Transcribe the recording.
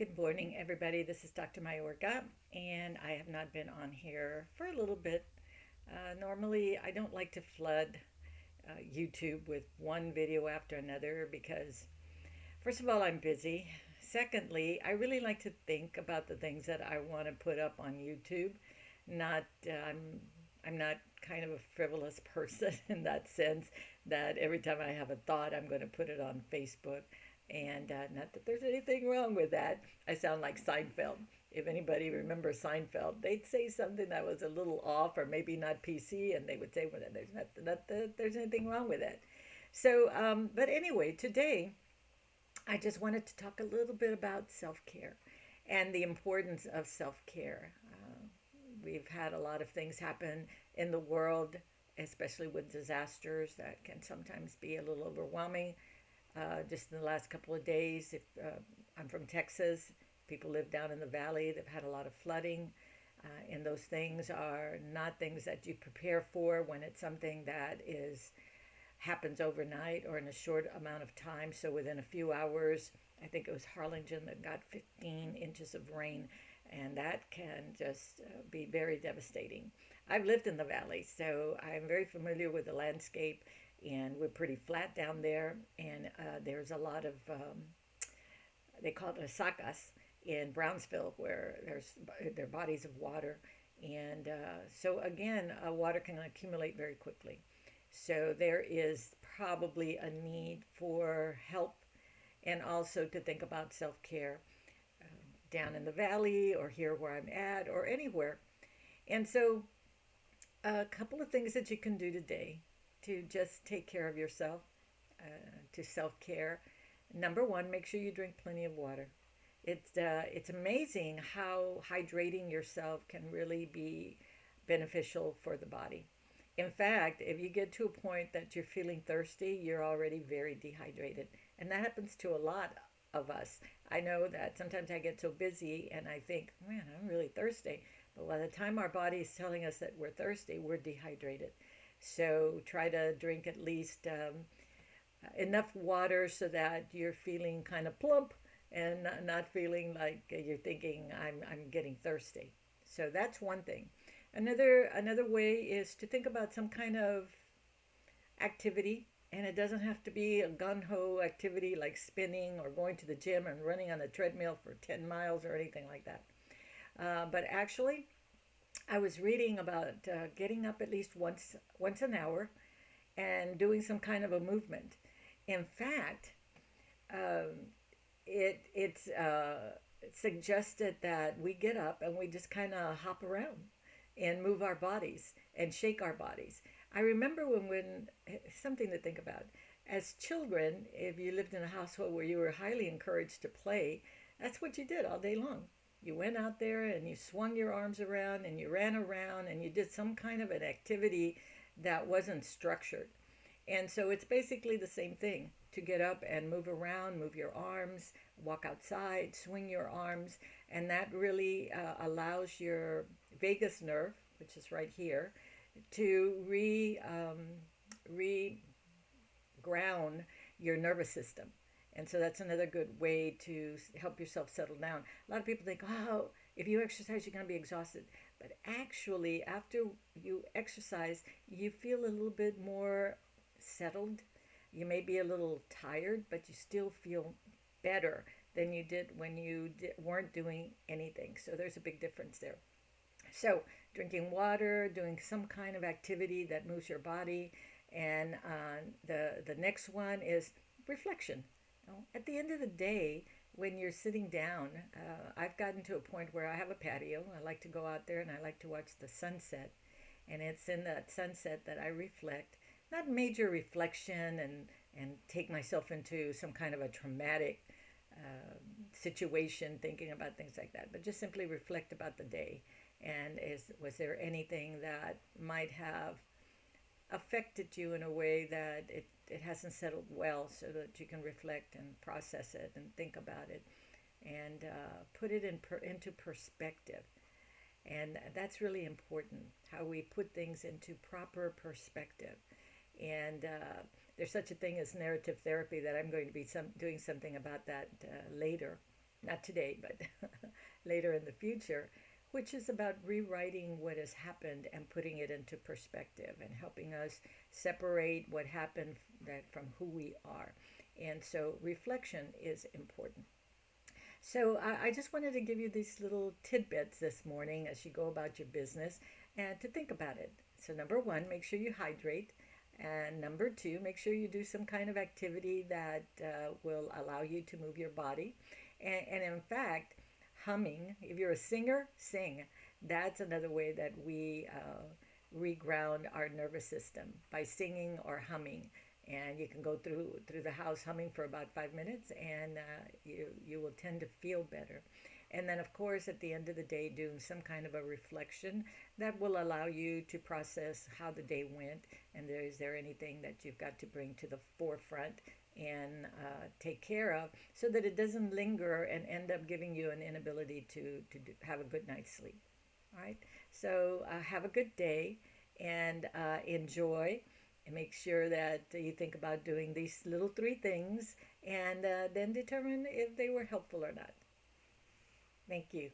Good morning, everybody. This is Dr. Mayorga, and I have not been on here for a little bit. Normally, I don't like to flood YouTube with one video after another because, first of all, I'm busy. Secondly, I really like to think about the things that I want to put up on YouTube. Not, I'm not kind of a frivolous person in that sense that every time I have a thought, I'm going to put it on Facebook. And not that there's anything wrong with that. I sound like Seinfeld. If anybody remembers Seinfeld, they'd say something that was a little off or maybe not PC, and they would say, "Well, there's not that there's anything wrong with it." So, but anyway, today I just wanted to talk a little bit about self care and the importance of self care. We've had a lot of things happen in the world, especially with disasters that can sometimes be a little overwhelming. Just in the last couple of days, if I'm from Texas, people live down in the valley. They've had a lot of flooding, and those things are not things that you prepare for when it's something that is happens overnight or in a short amount of time. So within a few hours, I think it was Harlingen that got 15 inches of rain, and that can just be very devastating. I've lived in the valley, so I'm very familiar with the landscape, and we're pretty flat down there. And there's a lot of they call it asacas in Brownsville, where there are bodies of water, and so again, water can accumulate very quickly. So there is probably a need for help and also to think about self care down in the valley or here where I'm at or anywhere. And so, a couple of things that you can do today to just take care of yourself, uh, to self care. Number one, make sure you drink plenty of water. It's amazing how hydrating yourself can really be beneficial for the body. In fact, if you get to a point that you're feeling thirsty, you're already very dehydrated. And that happens to a lot of us. I know that sometimes I get so busy and I think, man, I'm really thirsty. But by the time our body is telling us that we're thirsty, we're dehydrated. So try to drink at least enough water so that you're feeling kind of plump and not feeling like you're thinking I'm getting thirsty. So that's one thing. Another way is to think about some kind of activity, and it doesn't have to be a gun ho activity like spinning or going to the gym and running on a treadmill for 10 miles or anything like that. But actually, I was reading about getting up at least once an hour and doing some kind of a movement. In fact, um, it's suggested that we get up and we just kind of hop around and move our bodies and shake our bodies. I remember when something to think about. As children, if you lived in a household where you were highly encouraged to play, that's what you did all day long. You went out there and you swung your arms around and you ran around and you did some kind of an activity that wasn't structured. And so it's basically the same thing to get up and move around, move your arms, walk outside, swing your arms, and that really allows your vagus nerve, which is right here, to re ground your nervous system. And so that's another good way to help yourself settle down. A lot of people think, oh, if you exercise, you're going to be exhausted. But actually, after you exercise, you feel a little bit more settled. You may be a little tired, but you still feel better than you did when you weren't doing anything. So there's a big difference there. So, drinking water, doing some kind of activity that moves your body, and the next one is reflection. At the end of the day, when you're sitting down, I've gotten to a point where I have a patio. I like to go out there and I like to watch the sunset, and it's in that sunset that I reflect. Not major reflection and take myself into some kind of a traumatic situation thinking about things like that, but just simply reflect about the day. And was there anything that might have affected you in a way that it hasn't settled well so that you can reflect and process it and think about it and put it into perspective. And that's really important, how we put things into proper perspective. And there's such a thing as narrative therapy that I'm going to be doing something about that later. not today, but later in the future, which is about rewriting what has happened and putting it into perspective and helping us separate what happened that from who we are. And so reflection is important. So I just wanted to give you these little tidbits this morning as you go about your business and to think about it. So number one, make sure you hydrate. And number two, make sure you do some kind of activity that will allow you to move your body. And in fact, humming, if you're a singer, sing. That's another way that we reground our nervous system by singing or humming. And you can go through the house humming for about 5 minutes, and you will tend to feel better. And then, of course, at the end of the day, doing some kind of a reflection that will allow you to process how the day went, and is there anything that you've got to bring to the forefront and take care of, so that it doesn't linger and end up giving you an inability to have a good night's sleep. All right. So have a good day and enjoy. And make sure that you think about doing these little three things and then determine if they were helpful or not. Thank you.